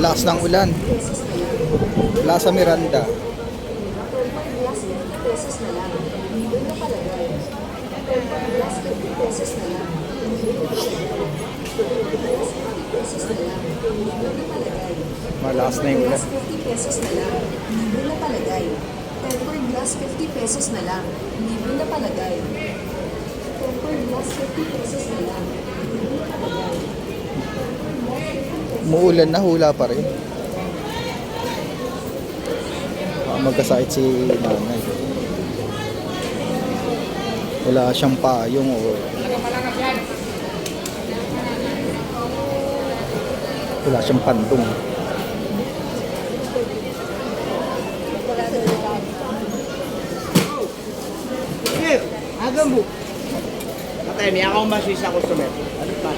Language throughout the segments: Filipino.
Malakas ng ulan. Plaza Miranda. Last 50 pesos na lang. Libre na palagay. Last 50 pesos na lang. Last 50 pesos na lang. Libre na palagay. Malakas na yung ulan. Last 50 pesos na lang. Libre na palagay. Tempered glass 50 pesos na lang. Libre na palagay. Tempered glass 50 pesos na lang. Libre na palagay. Muulan na, hula pa rin. Magkasakit si nanay. Wala siyang payong o wala siyang pantong. Sir, agam mo. Patay, may akong masis sa customer. Ano pa?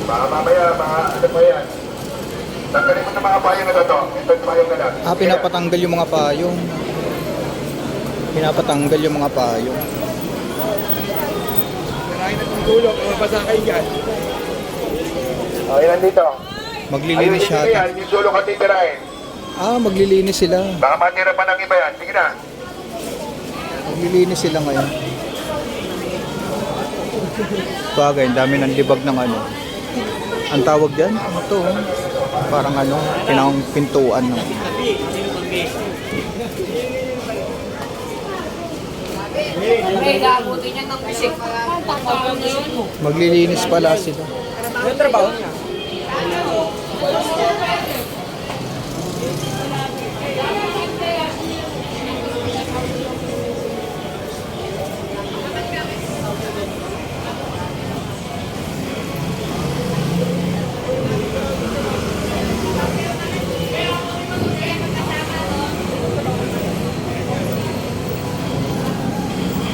Baka mamaya, ano pa yan? Tanggalin mo na mga payong na to. Ito yung payong na lang. Pinapatanggal yung mga payong. Pinapatanggal yung mga payong. Karahin na itong tulog, mabasa kayo dyan. O, yan nandito. Maglilinis siya. Ayun, yung sulok at titirahin. Maglilinis sila. Baka matira pa ng iba yan. Sige na. Maglilinis sila ngayon. Bagay, ang dami ng libag ng ano. Ang tawag dyan? Ano to? Parang ano, pintuan ng maglilinis pala sila. Ano trabaho niya?